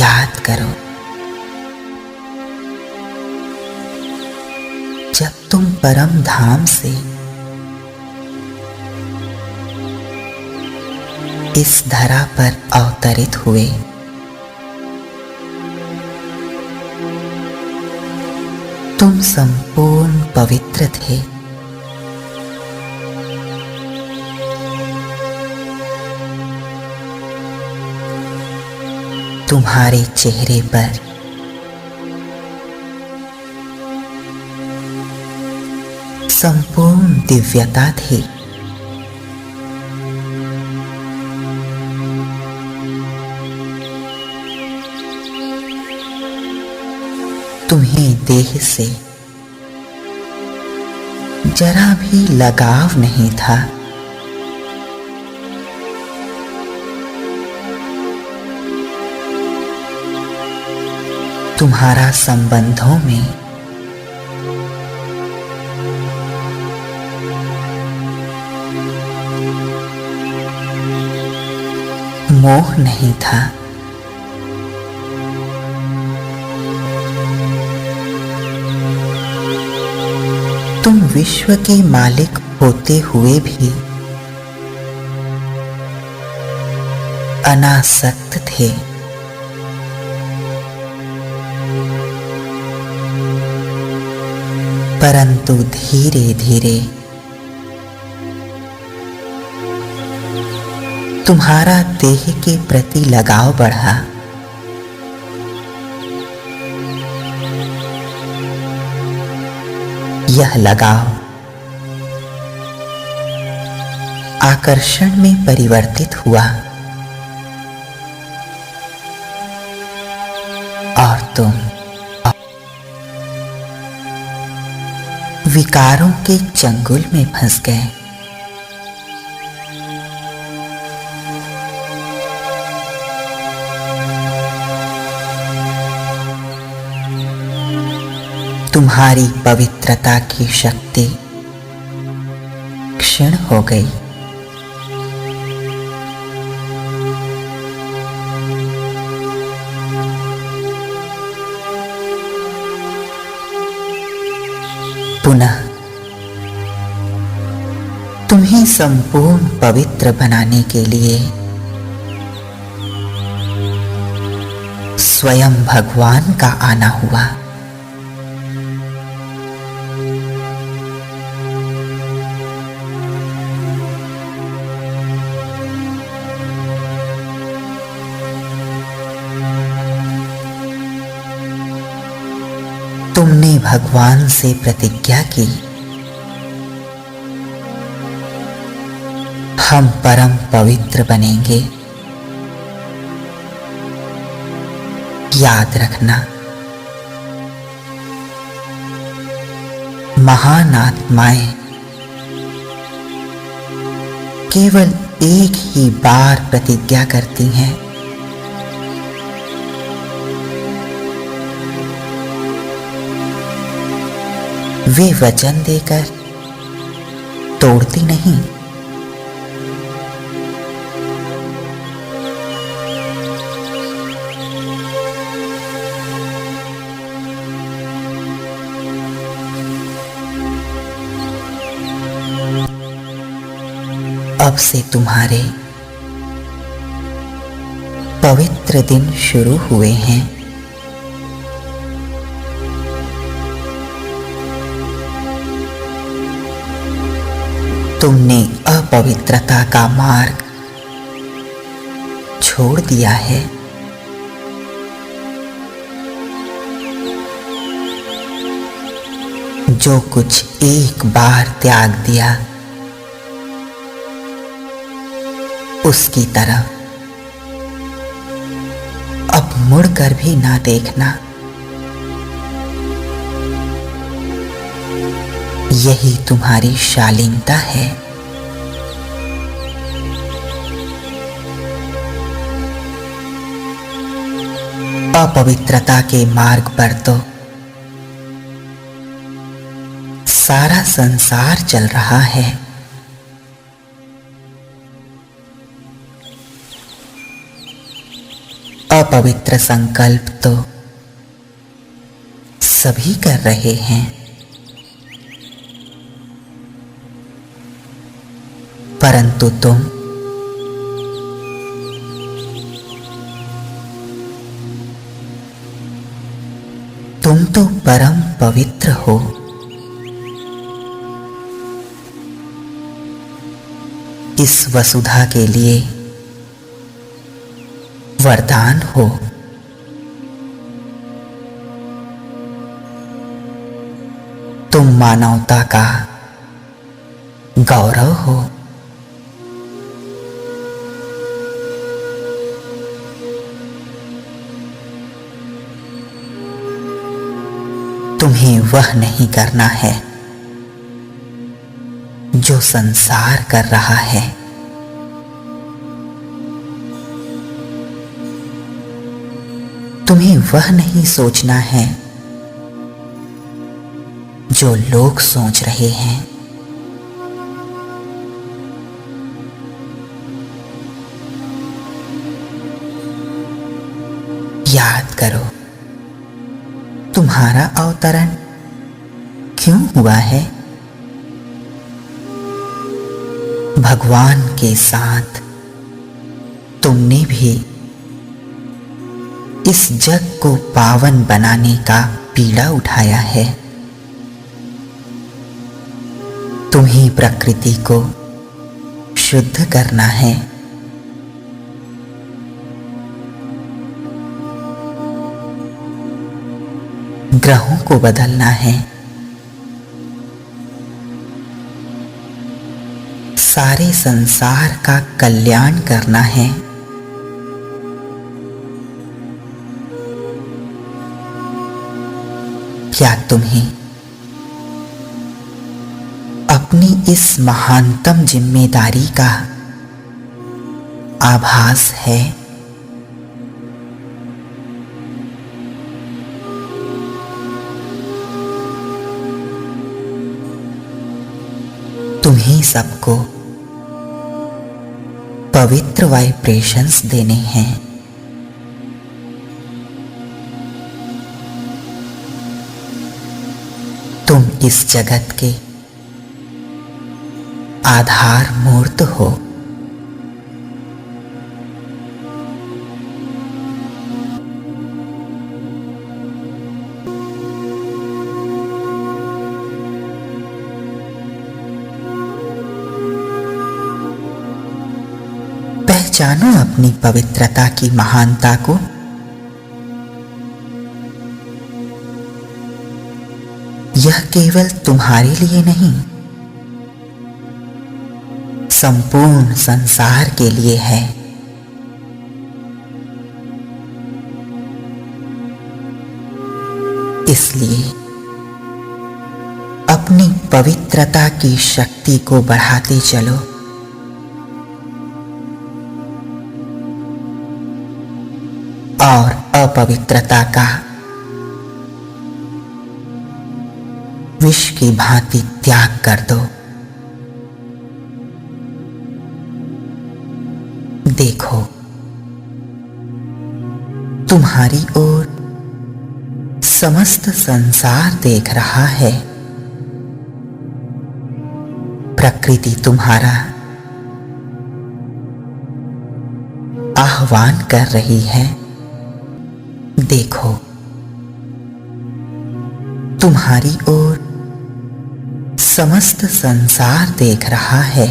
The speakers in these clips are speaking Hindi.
याद करो, जब तुम परम धाम से इस धरा पर अवतरित हुए, तुम संपूर्ण पवित्र थे। तुम्हारे चेहरे पर संपूर्ण दिव्यता थी। तुम्हें देह से जरा भी लगाव नहीं था। तुम्हारा संबंधों में मोह नहीं था। तुम विश्व के मालिक होते हुए भी अनासक्त थे। परंतु धीरे धीरे तुम्हारा देह के प्रति लगाव बढ़ा। यह लगाव आकर्षण में परिवर्तित हुआ और तुम विकारों के चंगुल में फंस गए। तुम्हारी पवित्रता की शक्ति क्षीण हो गई। पुनः तुम्हें संपूर्ण पवित्र बनाने के लिए स्वयं भगवान का आना हुआ। तुमने भगवान से प्रतिज्ञा की, हम परम पवित्र बनेंगे। याद रखना, महान आत्माएं केवल एक ही बार प्रतिज्ञा करती हैं। वे वचन देकर तोड़ती नहीं। अब से तुम्हारे पवित्र दिन शुरू हुए हैं। तुमने अपवित्रता का मार्ग छोड़ दिया है। जो कुछ एक बार त्याग दिया, उसकी तरफ अब मुड़कर भी ना देखना। यही तुम्हारी शालीनता है। अपवित्रता के मार्ग पर तो सारा संसार चल रहा है। अपवित्र संकल्प तो सभी कर रहे हैं, परंतु तुम तो परम पवित्र हो। इस वसुधा के लिए वरदान हो। तुम मानवता का गौरव हो। तुम्हें वह नहीं करना है जो संसार कर रहा है। तुम्हें वह नहीं सोचना है जो लोग सोच रहे हैं। याद करो, तुम्हारा अवतरण क्यों हुआ है? भगवान के साथ तुमने भी इस जग को पावन बनाने का पीड़ा उठाया है। तुम्हीं प्रकृति को शुद्ध करना है। ग्रहों को बदलना है। सारे संसार का कल्याण करना है। क्या तुम्हें अपनी इस महानतम जिम्मेदारी का आभास है? तुम्हीं सबको पवित्र वाइब्रेशंस देने हैं। तुम इस जगत के आधार मूर्त हो। पहचानो अपनी पवित्रता की महानता को। यह केवल तुम्हारे लिए नहीं, संपूर्ण संसार के लिए है। इसलिए अपनी पवित्रता की शक्ति को बढ़ाते चलो। और अपवित्रता का विष की भांति त्याग कर दो। देखो, तुम्हारी ओर समस्त संसार देख रहा है। प्रकृति तुम्हारा आह्वान कर रही है। देखो, तुम्हारी ओर समस्त संसार देख रहा है।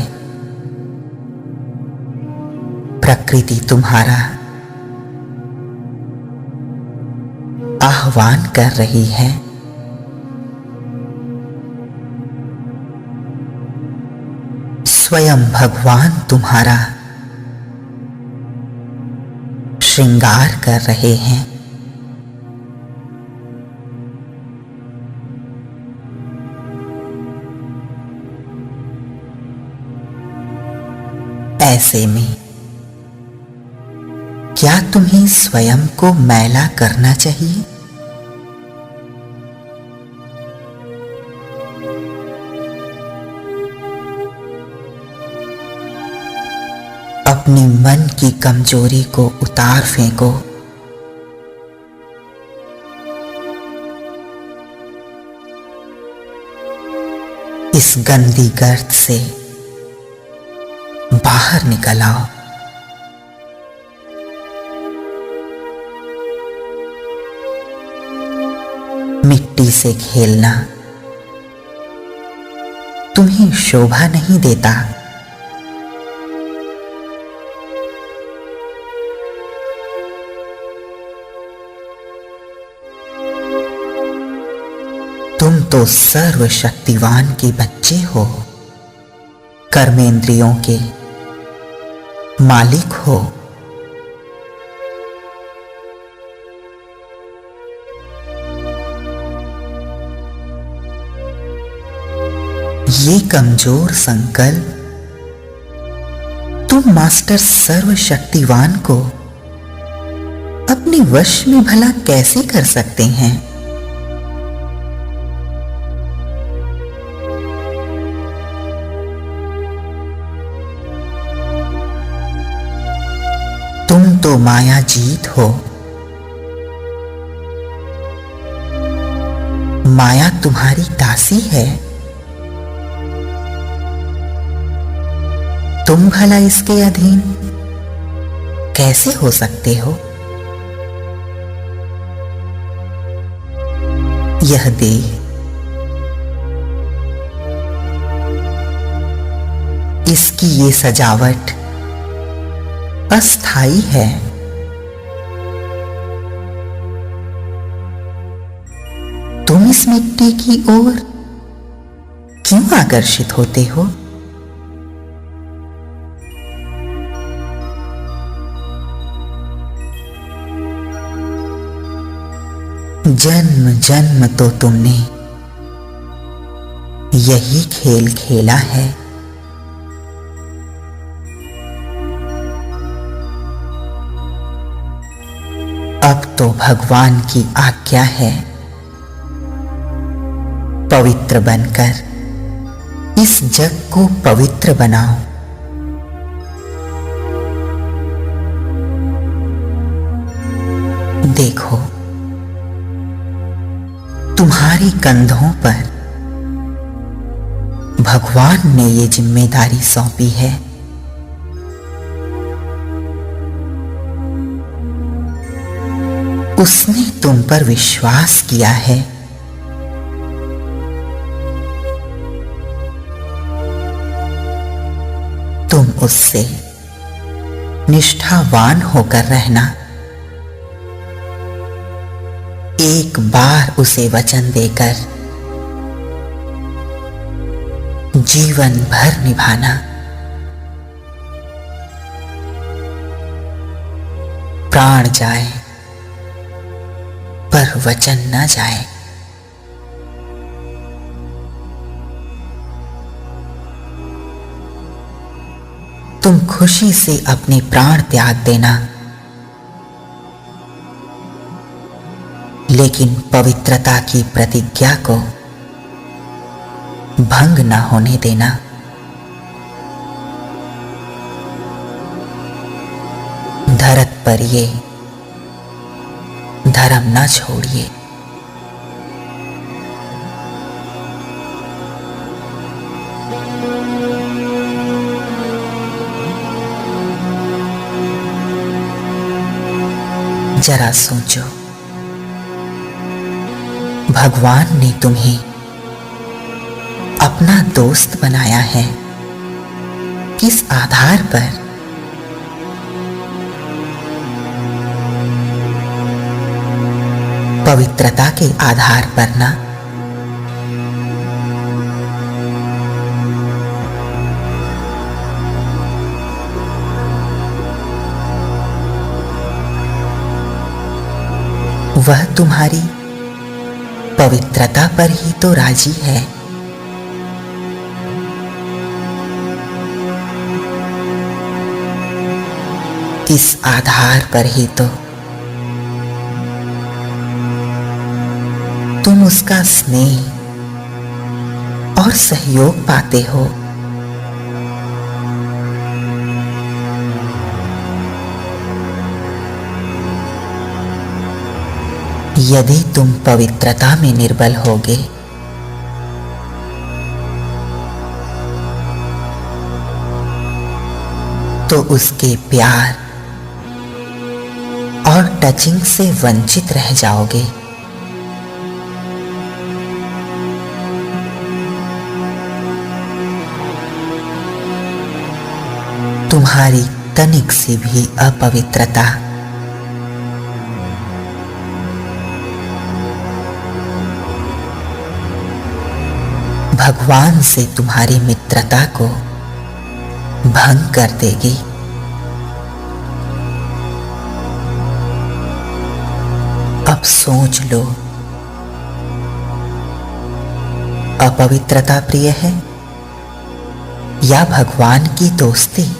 प्रकृति तुम्हारा आह्वान कर रही है। स्वयं भगवान तुम्हारा श्रृंगार कर रहे हैं। ऐसे में क्या तुम्हें स्वयं को मैला करना चाहिए? अपने मन की कमजोरी को उतार फेंको इस गंदी गर्त से बाहर निकल आओ। मिट्टी से खेलना तुम्हें शोभा नहीं देता। तुम तो सर्वशक्तिवान के बच्चे हो, कर्मेंद्रियों के मालिक हो। ये कमजोर संकल्प तुम मास्टर सर्वशक्तिवान को अपने वश में भला कैसे कर सकते हैं? तुम तो माया जीत हो। माया तुम्हारी दासी है। तुम भला इसके अधीन कैसे हो सकते हो? यह देह इसकी ये सजावट अस्थाई है। तुम इस मिट्टी की ओर क्यों आकर्षित होते हो? जन्म जन्म तो तुमने यही खेल खेला है। अब तो भगवान की आज्ञा है, पवित्र बनकर इस जग को पवित्र बनाओ। देखो, तुम्हारे कंधों पर भगवान ने ये जिम्मेदारी सौंपी है। उसने तुम पर विश्वास किया है। तुम उससे निष्ठावान होकर रहना। एक बार उसे वचन देकर जीवन भर निभाना। प्राण जाए पर वचन न जाए। तुम खुशी से अपने प्राण त्याग देना, लेकिन पवित्रता की प्रतिज्ञा को भंग न होने देना। धरत पर ये धर्म न छोड़िए। जरा सोचो, भगवान ने तुम्हें अपना दोस्त बनाया है किस आधार पर? पवित्रता के आधार पर ना। वह तुम्हारी पवित्रता पर ही तो राजी है। इस आधार पर ही तो तुम उसका स्नेह और सहयोग पाते हो। यदि तुम पवित्रता में निर्बल होगे तो उसके प्यार और टचिंग से वंचित रह जाओगे। तुम्हारी तनिक सी भी अपवित्रता भगवान से तुम्हारी मित्रता को भंग कर देगी। अब सोच लो, अपवित्रता प्रिय है या भगवान की दोस्ती?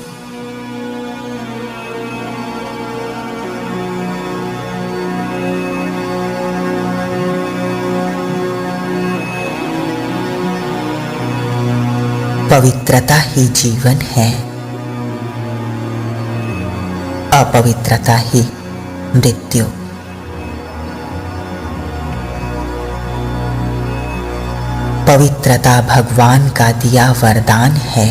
पवित्रता ही जीवन है, अपवित्रता ही मृत्यु। पवित्रता भगवान का दिया वरदान है।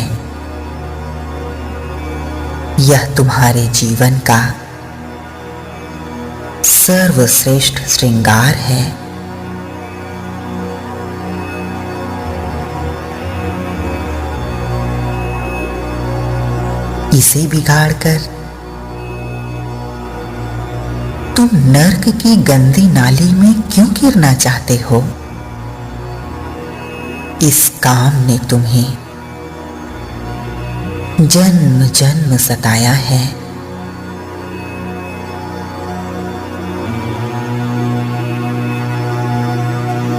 यह तुम्हारे जीवन का सर्वश्रेष्ठ श्रृंगार है। इसे बिगाड़कर तुम नर्क की गंदी नाली में क्यों गिरना चाहते हो? इस काम ने तुम्हें जन्म जन्म सताया है।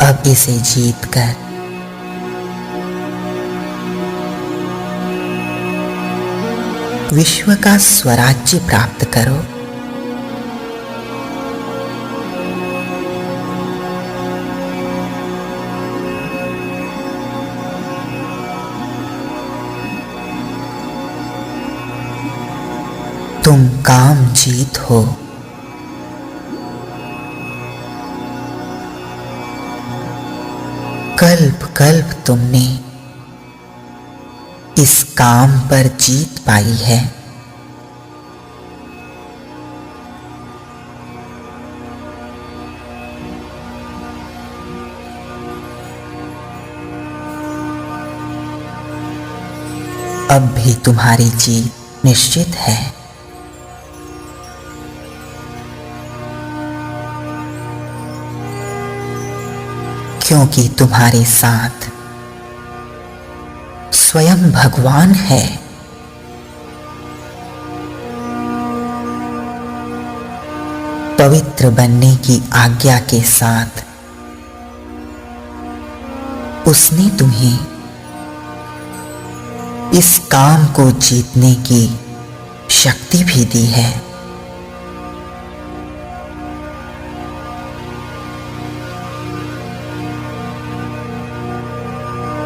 अब इसे जीतकर विश्व का स्वराज्य प्राप्त करो। तुम काम जीत हो। कल्प कल्प तुमने इस काम पर जीत पाई है। अब भी तुम्हारी जीत निश्चित है। क्योंकि तुम्हारे साथ स्वयं भगवान है। पवित्र बनने की आज्ञा के साथ उसने तुम्हें इस काम को जीतने की शक्ति भी दी है।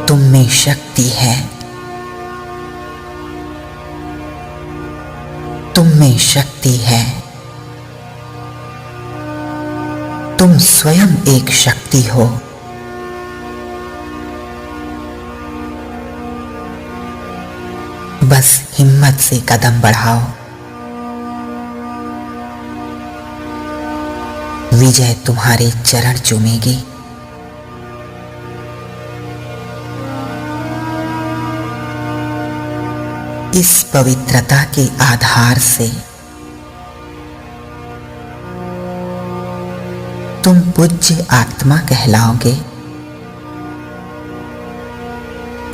तुम में शक्ति है, तुम में शक्ति है। तुम स्वयं एक शक्ति हो। बस हिम्मत से कदम बढ़ाओ। विजय तुम्हारे चरण चूमेगी। इस पवित्रता के आधार से तुम पूज्य आत्मा कहलाओगे।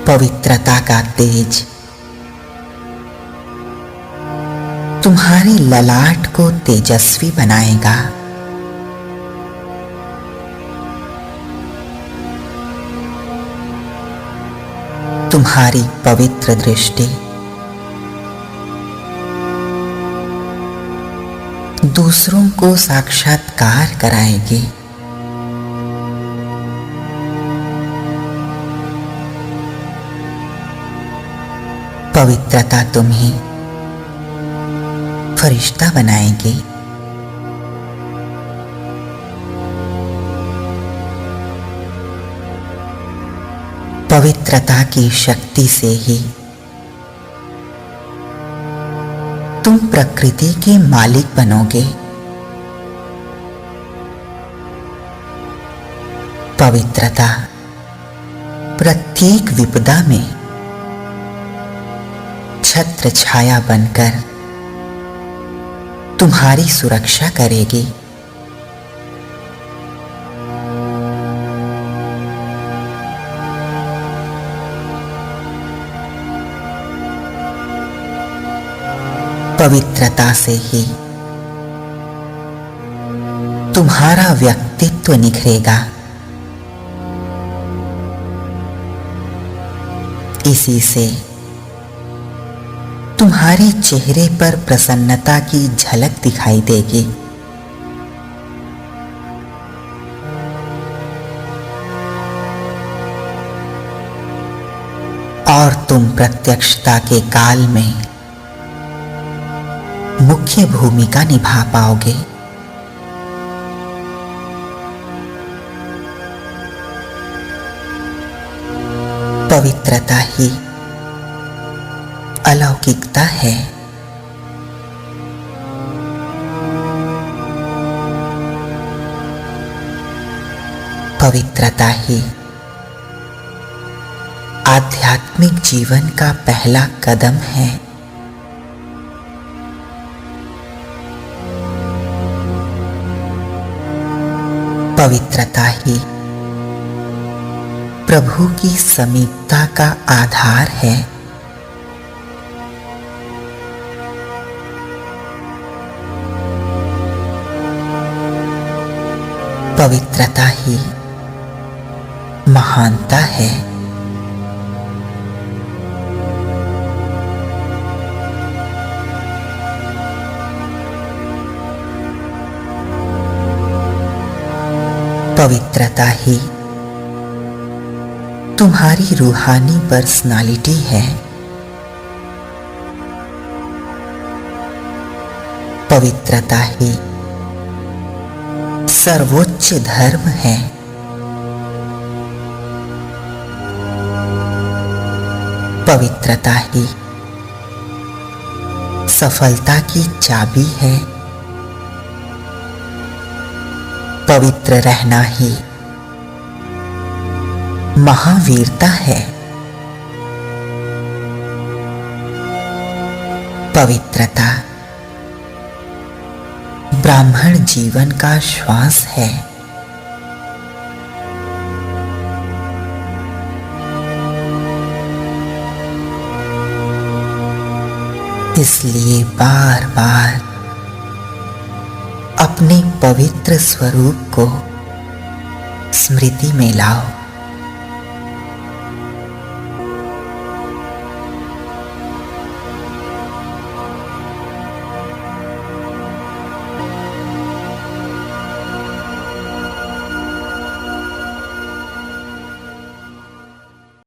पवित्रता का तेज तुम्हारे ललाट को तेजस्वी बनाएगा। तुम्हारी पवित्र दृष्टि दूसरों को साक्षात्कार कराएगी। पवित्रता तुम्हें फरिश्ता बनाएगी। पवित्रता की शक्ति से ही प्रकृति के मालिक बनोगे। पवित्रता प्रत्येक विपदा में छत्र छाया बनकर तुम्हारी सुरक्षा करेगी। पवित्रता से ही तुम्हारा व्यक्तित्व निखरेगा। इसी से तुम्हारे चेहरे पर प्रसन्नता की झलक दिखाई देगी। और तुम प्रत्यक्षता के काल में मुख्य भूमिका निभा पाओगे। पवित्रता ही अलौकिकता है। पवित्रता ही आध्यात्मिक जीवन का पहला कदम है। पवित्रता ही प्रभु की समीपता का आधार है। पवित्रता ही महानता है। पवित्रता ही तुम्हारी रूहानी पर्सनालिटी है। पवित्रता ही सर्वोच्च धर्म है। पवित्रता ही सफलता की चाबी है। पवित्र रहना ही महावीरता है। पवित्रता ब्राह्मण जीवन का श्वास है। इसलिए बार बार अपने पवित्र स्वरूप को स्मृति में लाओ।